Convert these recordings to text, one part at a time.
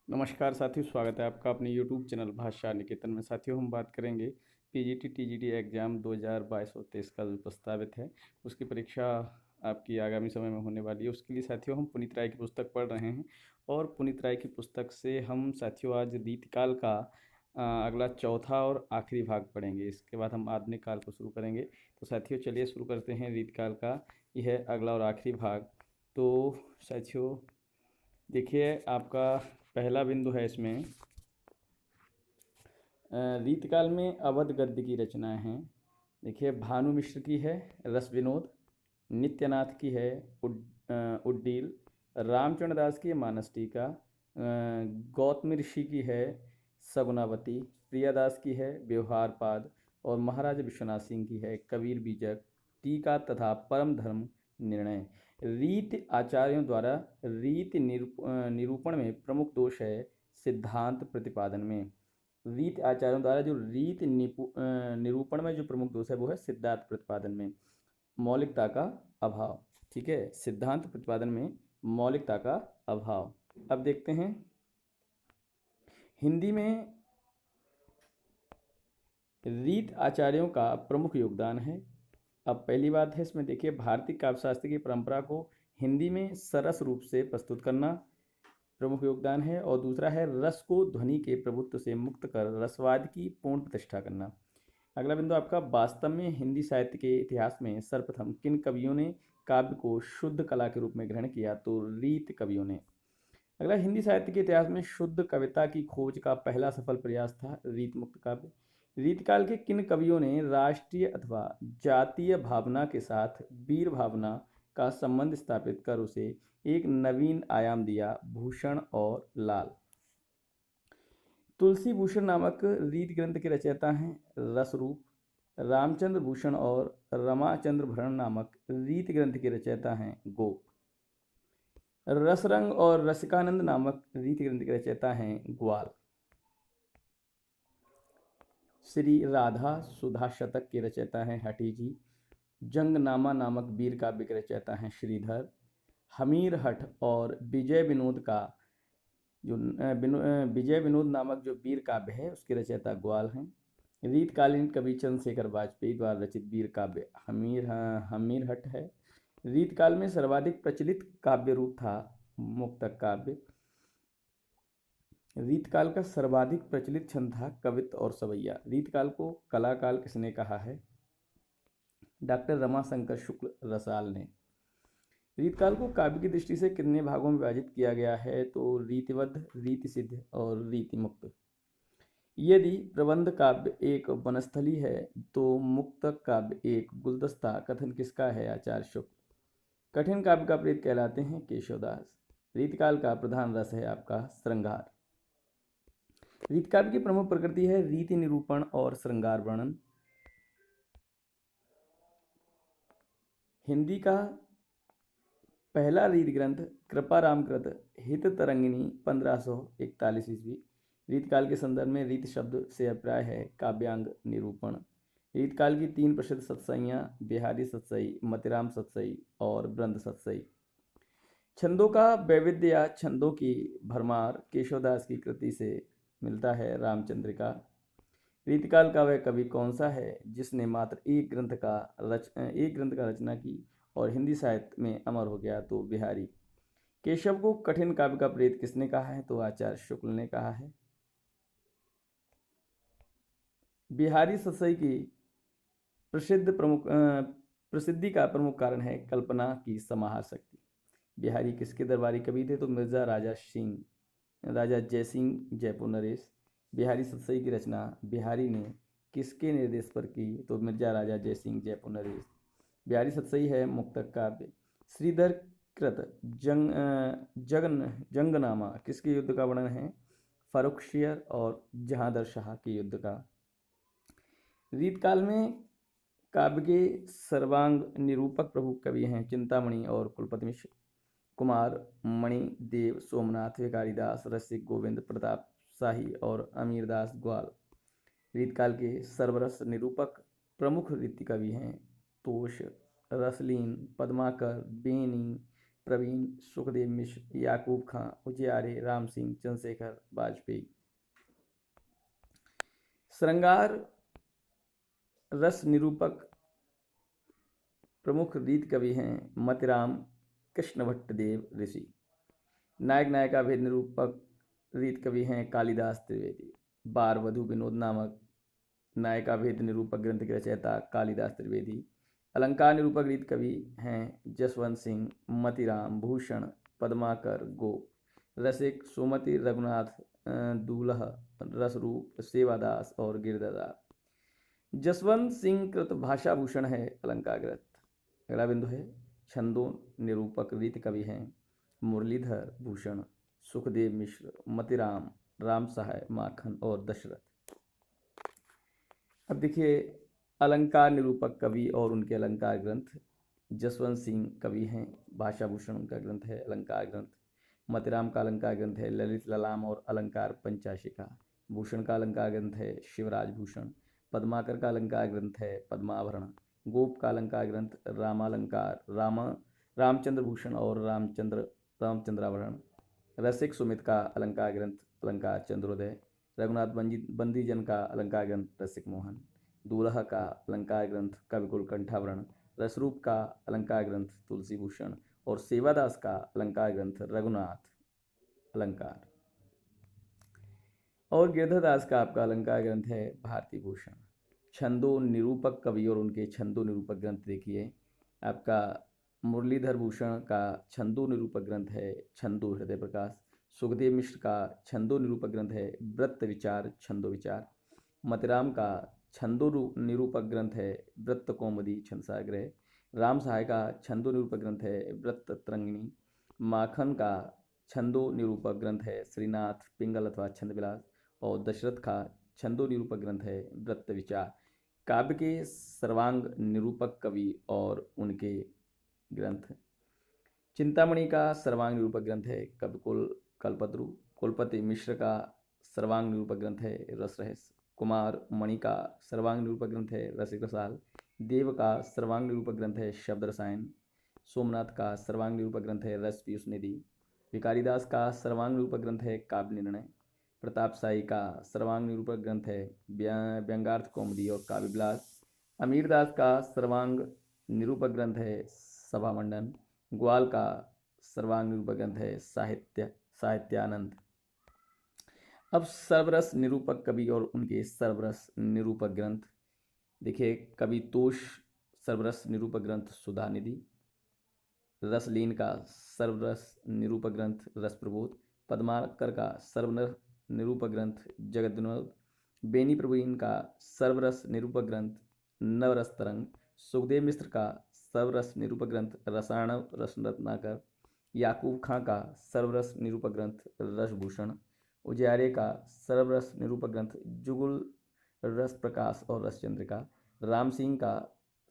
नमस्कार साथियों, स्वागत है आपका अपने यूट्यूब चैनल भाषा निकेतन में। साथियों, हम बात करेंगे पीजीटी टीजीटी एग्ज़ाम 2022 और 23 का जो प्रस्तावित है, उसकी परीक्षा आपकी आगामी समय में होने वाली है। उसके लिए साथियों हम पुनीत राय की पुस्तक पढ़ रहे हैं और पुनीत राय की पुस्तक से हम साथियों आज रीतिकाल का अगला चौथा और आखिरी भाग पढ़ेंगे। इसके बाद हम आधुनिक काल को शुरू करेंगे। तो साथियों चलिए शुरू करते हैं रीतिकाल का यह अगला और आखिरी भाग। तो साथियों देखिए, आपका पहला बिंदु है इसमें रीतकाल में अवध गद्य की रचनाएं हैं। देखिए, भानु मिश्र की है रस विनोद, नित्यनाथ की है उड्डील, रामचंद्र दास की है मानस टीका, गौतम ऋषि की है सगुनावती, प्रियादास की है व्यवहार पाद और महाराजा विश्वनाथ सिंह की है कबीर बीजक, टीका तथा परम धर्म निर्णय। रीत आचार्यों द्वारा निरूपण में प्रमुख दोष है सिद्धांत प्रतिपादन में। रीत आचार्यों द्वारा जो निरूपण में जो प्रमुख दोष है वो है सिद्धांत प्रतिपादन में मौलिकता का अभाव। ठीक है, सिद्धांत प्रतिपादन में मौलिकता का अभाव। अब देखते हैं हिंदी में रीत आचार्यों का प्रमुख योगदान है। अब पहली बात है इसमें, देखिए, भारतीय काव्यशास्त्र की परंपरा को हिंदी में सरस रूप से प्रस्तुत करना प्रमुख योगदान है। और दूसरा है रस को ध्वनि के प्रभुत्व से मुक्त कर रसवाद की पूर्ण प्रतिष्ठा करना। अगला बिंदु आपका, वास्तव में हिंदी साहित्य के इतिहास में सर्वप्रथम किन कवियों ने काव्य को शुद्ध कला के रूप में ग्रहण किया? तो रीत कवियों ने। अगला, हिंदी साहित्य के इतिहास में शुद्ध कविता की खोज का पहला सफल प्रयास था रीत मुक्त काव्य। रीतकाल के किन कवियों ने राष्ट्रीय अथवा जातीय भावना के साथ वीर भावना का संबंध स्थापित कर उसे एक नवीन आयाम दिया? भूषण और लाल। तुलसी भूषण नामक रीत ग्रंथ के रचयिता हैं रसरूप। रामचंद्र भूषण और रमाचंद्र भरण नामक रीत ग्रंथ के रचयिता हैं गोप। रसरंग और रसिकानंद नामक रीत ग्रंथ के रचयिता हैं ग्वाल। श्री राधा सुधा शतक के रचयिता हैं हठी जी। जंगनामा नामक वीर काव्य के रचयिता हैं श्रीधर। हमीर हठ और विजय विनोद का जो विजय विनोद नामक जो वीर काव्य है उसके रचयिता ग्वाल हैं। रीतकालीन कवि चंद्रशेखर वाजपेयी द्वारा रचित वीर काव्य हमीर हठ है। रीतकाल में सर्वाधिक प्रचलित काव्य रूप था मुक्तक काव्य। रीतकाल का सर्वाधिक प्रचलित छंद था कवित्त और सवैया। रीतकाल को कलाकाल किसने कहा है? डॉक्टर रमाशंकर शुक्ल रसाल ने। रीतकाल को काव्य की दृष्टि से कितने भागों में विभाजित किया गया है? तो रीतिबद्ध, रीतिसिद्ध और रीतिमुक्त। यदि प्रबंध काव्य एक वनस्थली है तो मुक्तक काव्य एक गुलदस्ता कथन किसका है? आचार्य शुक्ल। कठिन काव्य का प्रेत कहलाते हैं केशवदास। रीतकाल का प्रधान रस है आपका श्रृंगार। रीतकाव्य की प्रमुख प्रकृति है रीति निरूपण और श्रृंगार वर्णन। हिंदी का पहला रीत ग्रंथ कृपाराम कृत हित तरंगिणी 1541 ईस्वी। रीतकाल के संदर्भ में रीत शब्द से अभिप्राय है काव्यांग निरूपण। रीतकाल की 3 प्रसिद्ध सतसइयाँ बिहारी सतसई, मतिराम सतसई और ब्रंद सतसई। छंदों का वैविध्य या छंदों की भरमार केशवदास की कृति से मिलता है रामचंद्रिका। रीतकाल का वह कवि कौन सा है जिसने मात्र एक ग्रंथ का रचना की और हिंदी साहित्य में अमर हो गया? तो बिहारी। केशव को कठिन काव्य का प्रेत किसने कहा है? तो आचार्य शुक्ल ने कहा है। बिहारी सतसई की प्रसिद्धि का प्रमुख कारण है कल्पना की समाहार शक्ति। बिहारी किसके दरबारी कवि थे? तो मिर्जा राजा जयसिंह जयपुर नरेश। बिहारी सतसई की रचना बिहारी ने किसके निर्देश पर की? तो मिर्जा राजा जयसिंह जयपुर नरेश। बिहारी सतसई है मुक्तक काव्य। श्रीधर कृत जंगनामा किसके युद्ध का वर्णन है? फर्रुखशियर और जहांदर शाह के युद्ध का। रीतकाल में काव्य के सर्वांग निरूपक प्रमुख कवि हैं चिंतामणि और कुलपति मिश्र। कुमार मणिदेव सोमनाथ विकारीदास रसिक गोविंद प्रताप शाही और अमीरदास ग्वाल। रीतकाल के सर्वरस निरूपक प्रमुख रीति कवि हैं तोष, रसलीन, पद्माकर, बेनी, प्रवीण, सुखदेव मिश्र, याकूब खां, उजियारे, राम सिंह, चंद्रशेखर, वाजपेयी। श्रृंगार रस निरूपक प्रमुख रीत कवि हैं मतिराम, कृष्ण भट्ट देव ऋषि। नायक नायिका भेद निरूपक रीत कवि हैं कालिदास त्रिवेदी। बार वधु विनोद नामक नायिका भेद निरूपक ग्रंथ के रचयिता कालिदास त्रिवेदी। अलंकार निरूपक रीत कवि हैं जसवंत सिंह, मतिराम, भूषण, पद्माकर, गोप। रसिक सुमति, रघुनाथ, दूल्ह, रसरूप, सेवादास और गिरधरदास। जसवंत सिंह कृत भाषाभूषण है अलंकार ग्रंथ। अगला बिंदु है छंदों निरूपक रीत कवि हैं मुरलीधर भूषण, सुखदेव मिश्र, मतिराम, राम सहाय, माखन और दशरथ। अब देखिए अलंकार निरूपक कवि और उनके अलंकार ग्रंथ। जसवंत सिंह कवि हैं, भाषाभूषण उनका ग्रंथ है अलंकार ग्रंथ। मतिराम का अलंकार ग्रंथ है ललित ललाम और अलंकार पंचाशिका। भूषण का अलंकार ग्रंथ है शिवराज भूषण। पद्माकर का अलंकार ग्रंथ है पद्माभरण। गोप का अलंकार ग्रंथ रामालंकार, रामचंद्र भूषण और रामचंद्राभरण। रसिक सुमित का अलंकार ग्रंथ अलंकार चंद्रोदय। रघुनाथ बंदीजन का अलंकार ग्रंथ रसिक मोहन। दूल्हा का अलंकार ग्रंथ कविकुल कंठाभरण। रसरूप का अलंकार ग्रंथ तुलसी भूषण और सेवादास का अलंकार ग्रंथ रघुनाथ अलंकार। और गिरधरदास का आपका अलंकार ग्रंथ है भारती भूषण। छंदों निरूपक कवि और उनके छंदों निरूपक ग्रंथ देखिए आपका मुरलीधर भूषण का छंदों निरूपक ग्रंथ है छंदो हृदय प्रकाश। सुखदेव मिश्र का छंदों निरूपक ग्रंथ है वृत्त विचार छंदो विचार। मतिराम का छंदों निरूपक ग्रंथ है वृत्त कौमुदी छंदसाग्रह। राम सहाय का छंदों निरूपक ग्रंथ है वृत्त तरंगिणी। माखन का छंदों निरूपक ग्रंथ है श्रीनाथ पिंगल अथवा छंद विलास। और दशरथ का छंदों निरूपक ग्रंथ है वृत्त विचार। काव्य के सर्वांग निरूपक कवि और उनके ग्रंथ। चिंतामणि का सर्वांग निरूपक ग्रंथ है कविकुल कल्पत्रु। कुलपति मिश्र का सर्वांग निरूपक ग्रंथ है रस रहस्य। कुमार मणि का सर्वांग निरूपक ग्रंथ है रसिक रसाल। देव का सर्वांग निरूपक ग्रंथ है शब्द रसायन। सोमनाथ का सर्वांग निरूपक ग्रंथ है रस पीयूष निधि। भिकारीदास का सर्वांग निरूपक ग्रंथ है काव्य निर्णय। प्रताप शाही का सर्वांग निरूपक ग्रंथ है व्यंगार्थ कौमुदी और काव्य विलास। अमीरदास का सर्वांग निरूपक ग्रंथ है सभा मंडन। ग्वाल का सर्वांग निरूपक ग्रंथ है साहित्यानंद। अब सर्वरस निरूपक कवि और उनके सर्वरस निरूपक ग्रंथ देखिए कवि तोष सर्वरस निरूपक ग्रंथ सुधानिधि। रसलीन का सर्वरस निरूपक ग्रंथ रस प्रबोध। पद्माकर का सर्वरस निरूपक ग्रंथ जगत विनोद। बेनी प्रवीण का सर्वरस निरूपक ग्रंथ नवरस तरंग। सुखदेव मिश्र का सर्वरस निरूपक ग्रंथ रसायण रत्नाकर। याकूब खां का सर्वरस निरूपक ग्रंथ रसभूषण। उजियारे का सर्वरस निरूपक ग्रंथ जुगुल रस प्रकाश और रस चंद्रिका। राम सिंह का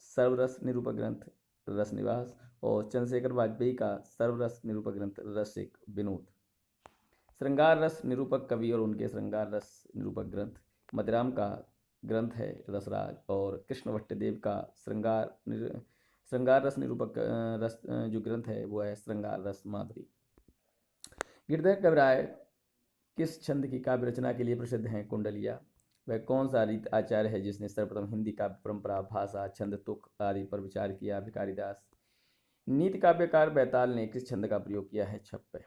सर्वरस निरूपक ग्रंथ रस निवास। और चंद्रशेखर वाजपेयी का सर्वरस निरूपक ग्रंथ रसिक विनोद। श्रृंगार रस निरूपक कवि और उनके श्रृंगार रस निरूपक ग्रंथ। मतिराम का ग्रंथ है रसराज और कृष्ण भट्ट देव का श्रृंगार रस निरूपक रस जो ग्रंथ है वो है श्रृंगार रस माधुरी। गिरधर कविराय किस छंद की काव्य रचना के लिए प्रसिद्ध हैं? कुंडलिया। वह कौन सा रीत आचार्य है जिसने सर्वप्रथम हिंदी काव्य परंपरा भाषा छंद तुक आदि पर विचार किया? भिकारीदास। नीति काव्यकार बैताल ने किस छंद का प्रयोग किया है? छप्पे।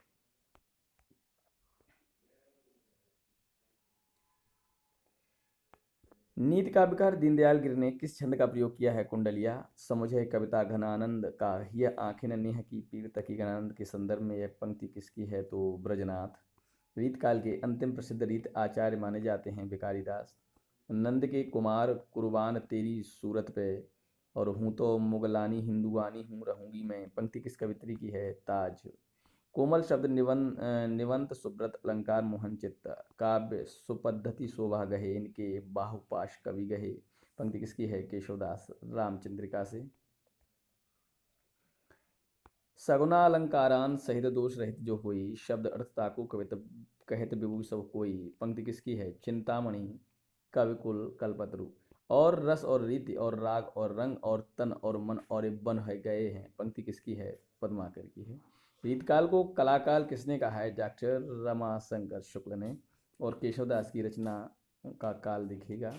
नीति काव्यकार दीनदयाल गिरि ने किस छंद का प्रयोग किया है? कुंडलिया। समुझे कविता घनानंद का यह आंखें न नेह की पीर तकी घनानंद के संदर्भ में यह पंक्ति किसकी है? तो ब्रजनाथ। रीत काल के अंतिम प्रसिद्ध रीत आचार्य माने जाते हैं भिकारीदास। नंद के कुमार कुर्बान तेरी सूरत पे और हूँ तो मुगलानी हिंदुआनी हूँ रहूंगी मैं पंक्ति किस कवित्री की है? ताज। कोमल शब्द निवंत सुब्रत अलंकार मोहन चित्त। काव्य सुपद्धति शोभा गहे इनके बाहुपाश कवि गहे पंक्ति किसकी है? केशवदास। रामचंद्रिका से। सगुना अलंकारान सहित दोष रहित जो हुई शब्द अर्थ ताकू कवित कहत विभू सब कोई पंक्ति किसकी है? चिंतामणि कविकुल कल्पत्रु। और रस और रीति और राग और रंग और तन और मन और बन है गए हैं पंक्ति किसकी है? पद्माकर की है। रीतकाल को कलाकाल किसने कहा है? डॉक्टर रमाशंकर शुक्ल ने। और केशवदास की रचना का काल देखिएगा।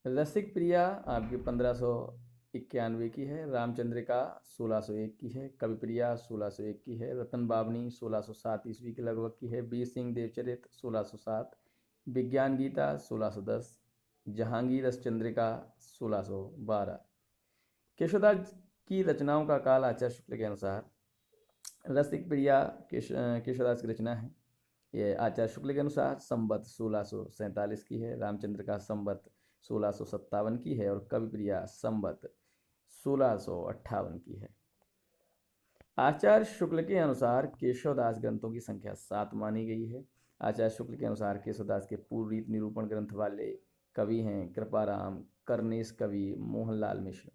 रसिक प्रिया आपकी 1591 की है। रामचंद्रिका 1601 की है। कविप्रिया 1601 की है। रतन बावनी 1607 ईस्वी के लगभग की है। बीर सिंह देवचरित 1607। विज्ञान गीता 1610। जहांगीर रसचंद्रिका 1612। केशवदास की रचनाओं का काल आचार्य शुक्ल के अनुसार रसिक प्रिया केशवदास की रचना है। ये आचार्य शुक्ल के अनुसार संवत 1647 की है। रामचंद्र का संवत 1657 की है और कविप्रिया संवत 1658 की है। आचार्य शुक्ल के अनुसार केशवदास ग्रंथों की संख्या 7 मानी गई है। आचार्य शुक्ल के अनुसार केशवदास के पूर्व रीत निरूपण ग्रंथ वाले कवि हैं कृपाराम, करनेश कवि, मोहनलाल मिश्र।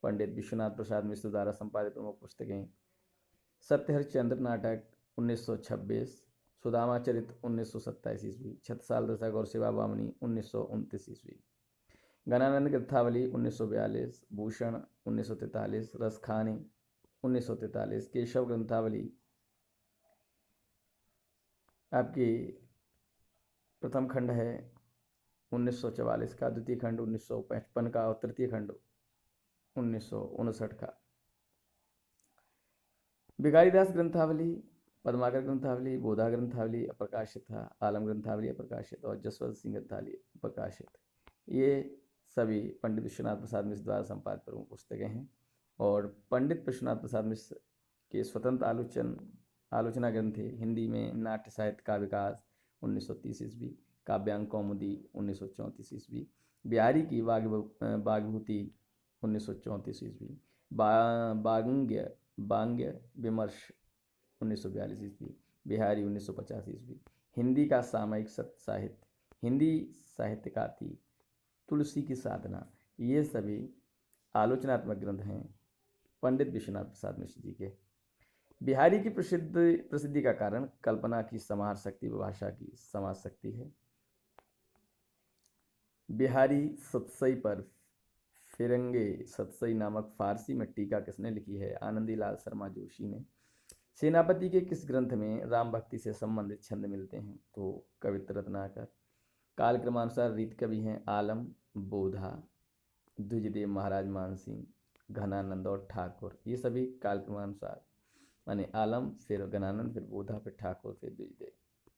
पंडित विश्वनाथ प्रसाद मिश्र द्वारा संपादित प्रमुख पुस्तकें सत्यहरिश्चंद्र नाटक 1926, सुदामा चरित 1927 ईस्वी, छत्रसाल दशक और शिवा बामनी 1929 ईस्वी, गणानंद ग्रंथावली 1942, भूषण 1943, रसखानी 1943, केशव ग्रंथावली आपकी प्रथम खंड है 1944 का, द्वितीय खंड 1955 का और तृतीय खंड 1959 का। भिखारीदास ग्रंथावली, पद्माकर ग्रंथावली, बोधा ग्रंथावली अप्रकाशित था, आलम ग्रंथावली अप्रकाशित और जसवंत सिंह ग्रंथावली अप्रकाशित। ये सभी पंडित विश्वनाथ प्रसाद मिश्र द्वारा संपादित प्रमुख पुस्तकें हैं। और पंडित विश्वनाथ प्रसाद मिश्र के स्वतंत्र आलोचना ग्रंथ थे हिंदी में नाट्य साहित्य का विकास 1930 ईस्वी, काव्यांग कौमुदी 1934 ईस्वी, बिहारी की बागभूति 1934 ईस्वी, बांग्य विमर्श 1942 ईस्वी, बिहारी 1950 ईस्वी, हिंदी का सामयिक साहित्य, हिंदी साहित्य का अतीत, तुलसी की साधना, ये सभी आलोचनात्मक ग्रंथ हैं पंडित विश्वनाथ प्रसाद मिश्र जी के। बिहारी की प्रसिद्धि का कारण कल्पना की समाहार शक्ति व भाषा की समाज शक्ति है। बिहारी सतसई पर फिरंगे सतसई नामक फारसी में टीका किसने लिखी है? आनंदीलाल शर्मा जोशी ने। सेनापति के किस ग्रंथ में राम भक्ति से संबंधित छंद मिलते हैं? तो कवित्र रत्नाकर। कालक्रमानुसार रीत कवि हैं आलम, बोधा, द्विजदेव महाराज मानसिंह, घनानंद और ठाकुर। ये सभी कालक्रमानुसार माने आलम, फिर घनानंद, फिर बोधा, फिर ठाकुर, फिर द्विजदेव।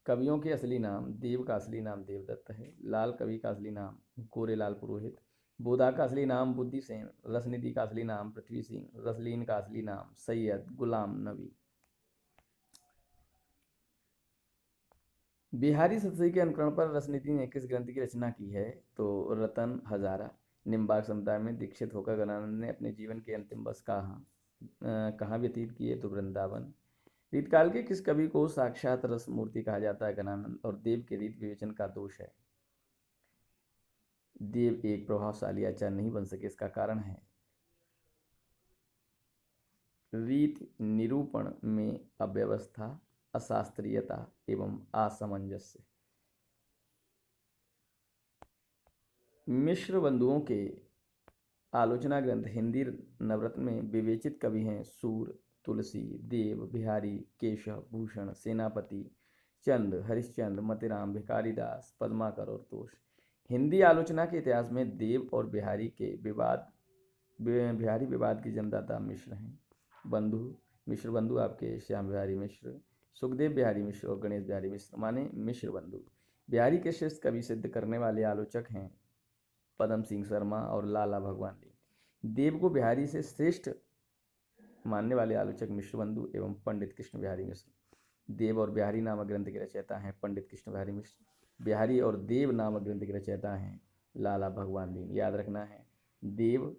कवियों के असली नाम, देव का असली नाम देवदत्त है, लाल कवि का असली नाम गोरेलाल पुरोहित, बोधा का असली नाम बुद्धि सेन, रसनिधि का असली नाम पृथ्वी सिंह, रसलीन का असली नाम सैयद गुलाम नबी। बिहारी सतसई के अनुकरण पर रसनीति ने किस ग्रंथ की रचना की है? तो रतन हजारा। निम्बार्क समुदाय में दीक्षित होकर गणानंद ने अपने जीवन के अंतिम वर्ष कहाँ व्यतीत किए? तो वृंदावन। रीतकाल के किस कवि को साक्षात रस मूर्ति कहा जाता है? गणानंद। और देव के रीत विवेचन का दोष है। देव एक प्रभावशाली आचार्य नहीं बन सके, इसका कारण है रीत निरूपण में अव्यवस्था, अशास्त्रीयता एवं असमंजस्य। मिश्र बंधुओं के आलोचना ग्रंथ हिंदी नवरत्न में विवेचित कवि हैं सूर, तुलसी, देव, बिहारी, केशव, भूषण, सेनापति, चंद, हरिश्चंद्र, मतिराम, भिखारीदास, पद्माकर और तोष। हिंदी आलोचना के इतिहास में देव और बिहारी विवाद की जन्मदाता मिश्र हैं। मिश्र बंधु आपके श्याम बिहारी मिश्र, सुखदेव बिहारी मिश्र और गणेश बिहारी मिश्र माने मिश्र बंधु। बिहारी के श्रेष्ठ कवि सिद्ध करने वाले आलोचक हैं पदम सिंह शर्मा और लाला भगवान ली। देव को बिहारी से श्रेष्ठ मानने वाले आलोचक मिश्र बंधु एवं पंडित कृष्ण बिहारी मिश्र। देव और बिहारी नामक ग्रंथ के रचयिता हैं पंडित कृष्ण बिहारी मिश्र। बिहारी और देव नामक ग्रंथ के रचयिता हैं लाला भगवान दीन। याद रखना है देव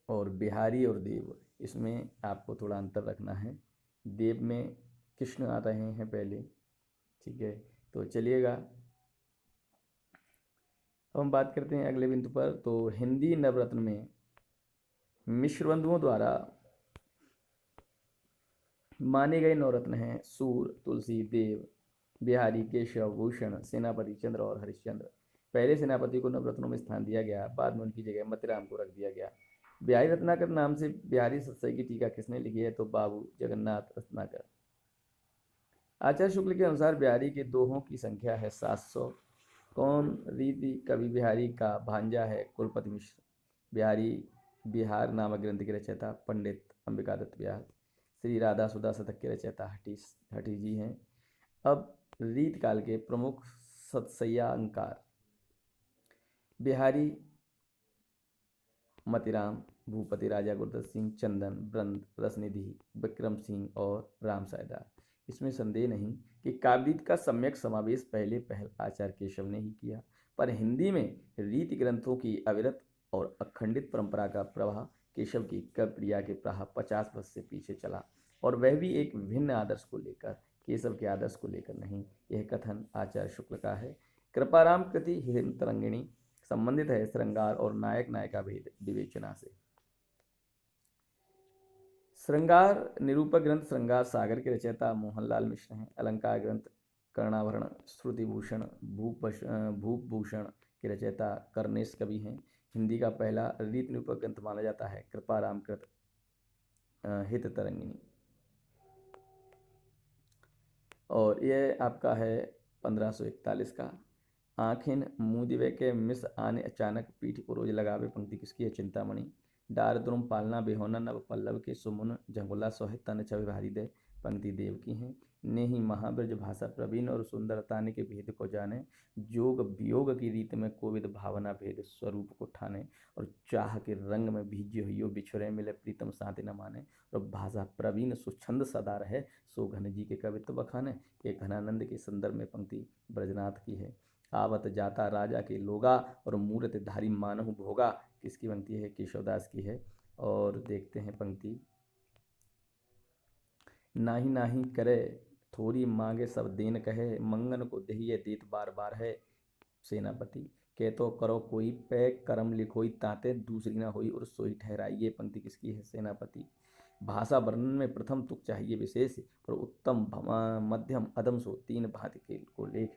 और बिहारी और देव, इसमें आपको थोड़ा अंतर रखना है। देव में कृष्ण आ रहे हैं पहले, ठीक है। तो चलिएगा अब हम बात करते हैं अगले बिंदु पर। तो हिंदी नवरत्न में मिश्र बंधुओं द्वारा माने गए नवरत्न हैं सूर, तुलसी, देव, बिहारी, केशव, भूषण, सेनापति, चंद्र और हरिश्चंद्र। पहले सेनापति को नवरत्नों में स्थान दिया गया, बाद में उनकी जगह मतिराम को रख दिया गया। बिहारी रत्नाकर नाम से बिहारी सत्सई की टीका किसने लिखी है? तो बाबू जगन्नाथ रत्नाकर। आचार्य शुक्ल के अनुसार बिहारी के दोहों की संख्या है 700। कौन रीति कवि बिहारी का भांजा है? कुलपति मिश्र। बिहारी बिहार नामक ग्रंथ के रचयिता पंडित अंबिकादत्त व्यास। श्री राधा सुधा शतक के रचयिता हठी जी हैं। अब रीत काल के प्रमुख सत्सैयांकार। बिहारी मतिराम, भूपति राजा गुरदत्त सिंह, चंदन, ब्रंद, रसनिधि, विक्रम सिंह और राम सायदार। इसमें संदेह नहीं कि काव्यरीत का सम्यक समावेश पहल आचार्य केशव ने ही किया, पर हिंदी में रीति ग्रंथों की अविरत और अखंडित परंपरा का प्रवाह केशव की कविप्रिया के प्राह 50 वर्ष से पीछे चला, और वह भी एक भिन्न आदर्श को लेकर, केशव के आदर्श को लेकर नहीं। यह कथन आचार्य शुक्ल का है। कृपाराम कृति हिरण तरंगिणी संबंधित है श्रृंगार और नायक नायिका भेद विवेचना से। श्रृंगार निरूपक ग्रंथ श्रृंगार सागर के रचयिता मोहनलाल मिश्र हैं। अलंकार ग्रंथ कर्णाभरण, श्रुतिभूषण, भूपभूषण के रचयिता कर्णेश कवि हैं। हिंदी का पहला रीत निरूपक ग्रंथ माना जाता है कृपाराम कृत हित तरंगिणी, और यह आपका है 1541 का। आखिन मुँह दिवे के मिस आने अचानक पीठ को रोज लगावे पंक्ति किसकी है? चिंतामणि। डार द्रुम पालना बेहोना नव पल्लव के सुमुन झंगुला सोहे तन छवि भारी दे पंक्ति देव की हैं। ने ही महाब्रज भाषा प्रवीण और सुंदरताने के भेद को जाने, जोग वियोग की रीत में कोविद भावना भेद स्वरूप को ठाने, और चाह के रंग में भीजे हुई बिछुरे मिले प्रीतम साथ न माने, और भाषा प्रवीण सुछंद सदा रहे सो घन जी के कवित्व बखाने। ये घनानंद के संदर्भ में पंक्ति ब्रजनाथ की है। आवत जाता राजा के लोगा और मूर्त धारी मानहु भोगा किसकी पंक्ति है? केशवदास की है। और देखते हैं पंक्ति। नाही नाही करे थोड़ी मांगे सब देन कहे, मंगन को दहिए देत बार बार है सेनापति। कह तो करो कोई पे कर्म लिखोई ताते दूसरी ना होई और सोई ठहराइए पंक्ति किसकी है? सेनापति। भाषा वर्णन में प्रथम तुक चाहिए विशेष, और उत्तम मध्यम अधम सो तीन भांति के को लेख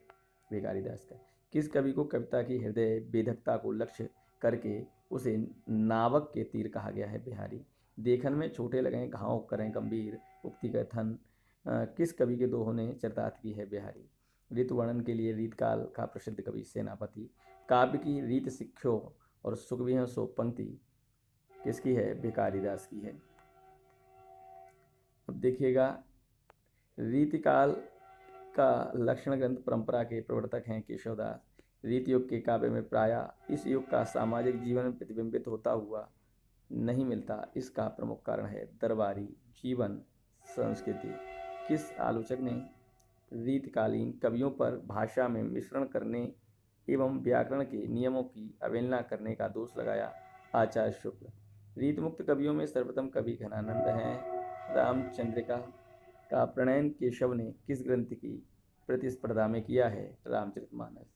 भिखारीदास का। किस कवि को कविता की हृदय वेधकता को लक्ष्य करके उसे नावक के तीर कहा गया है? बिहारी। देखन में छोटे लगें घाव करें गंभीर उक्ति कथन किस कवि के दोहों ने चरितार्थ की है? बिहारी। ऋतु वर्णन के लिए रीतकाल का प्रसिद्ध कवि सेनापति। काव्य की रीत सिक्ख्यो और सुखविह सो पंक्ति किसकी है? भिखारीदास की है। अब देखिएगा, रीतिकाल का लक्षण ग्रंथ परंपरा के प्रवर्तक हैं केशवदास। रीत युग के काव्य में प्रायः इस युग का सामाजिक जीवन प्रतिबिंबित होता हुआ नहीं मिलता। इसका प्रमुख कारण है दरबारी जीवन संस्कृति। किस आलोचक ने रीतकालीन कवियों पर भाषा में मिश्रण करने एवं व्याकरण के नियमों की अवहेलना करने का दोष लगाया? आचार्य शुक्ल। रीतमुक्त कवियों में सर्वप्रथम कवि घनानंद हैं। रामचंद्रिका का प्रणयन केशव ने किस ग्रंथ की प्रतिस्पर्धा में किया है? रामचरितमानस।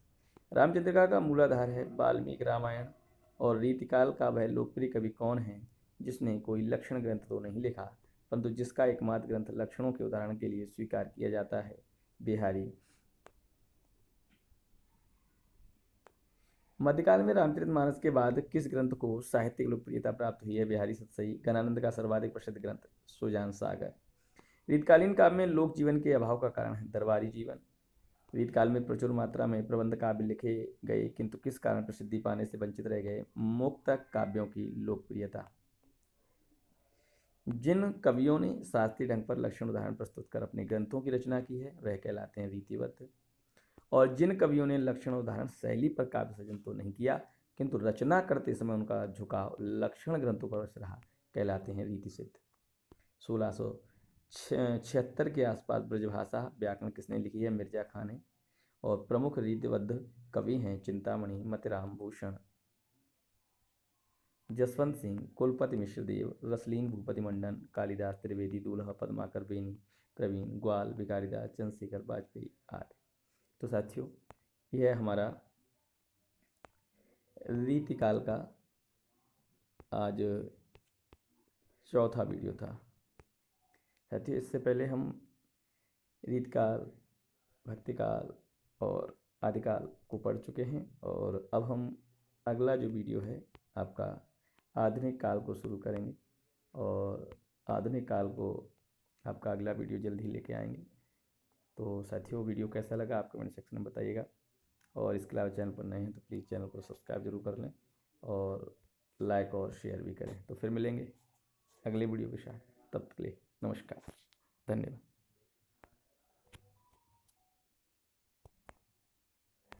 रामचंद्रिका का मूलाधार है वाल्मीकि रामायण। और रीतिकाल का वह लोकप्रिय कवि कौन है जिसने कोई लक्षण ग्रंथ तो नहीं लिखा, परंतु जिसका एकमात्र ग्रंथ लक्षणों के उदाहरण के लिए स्वीकार किया जाता है? बिहारी। मध्यकाल में रामचरितमानस के बाद किस ग्रंथ को साहित्यिक लोकप्रियता प्राप्त हुई है? बिहारी सत्सई। घनानंद का सर्वाधिक प्रसिद्ध ग्रंथ सुजान सागर। रीतकालीन काव्य में लोक जीवन के अभाव का कारण है दरबारी जीवन। रीतकाल में प्रचुर मात्रा में प्रबंध काव्य लिखे गए, किंतु किस कारण प्रसिद्धि पाने से वंचित रह गए? मुक्तक काव्यों की लोकप्रियता। जिन कवियों ने शास्त्रीय ढंग पर लक्षण उदाहरण प्रस्तुत कर अपने ग्रंथों की रचना की है वह कहलाते हैं रीतिवत, और जिन कवियों ने लक्षण उदाहरण शैली पर काव्य सृजन तो नहीं किया किंतु रचना करते समय उनका झुकाव लक्षण ग्रंथों पर रहा कहलाते हैं रीतिसिद्ध। 1676 के आसपास ब्रजभाषा व्याकरण किसने लिखी है? मिर्जा खान ने। और प्रमुख रीतिबद्ध कवि हैं चिंतामणि, मतिराम भूषण, जसवंत सिंह, कुलपति मिश्रदेव, रसलीन भूपति मंडन, कालिदास त्रिवेदी, दूल्हा पद्माकर बेनी, प्रवीण, ग्वाल, भिखारीदास, चंद्रशेखर वाजपेयी आदि। तो साथियों, यह हमारा रीतिकाल का आज चौथा वीडियो था। साथियों, इससे पहले हम रीतकाल, भक्तिकाल और आदिकाल को पढ़ चुके हैं, और अब हम अगला जो वीडियो है आपका आधुनिक काल को शुरू करेंगे और आधुनिक काल को आपका अगला वीडियो जल्द ही लेके आएंगे। तो साथियों, वीडियो कैसा लगा आप कमेंट सेक्शन में बताइएगा, और इसके अलावा चैनल पर नए हैं तो प्लीज़ चैनल को सब्सक्राइब जरूर कर लें और लाइक और शेयर भी करें। तो फिर मिलेंगे अगले वीडियो के साथ, तब तक के लिए नमस्कार, धन्यवाद।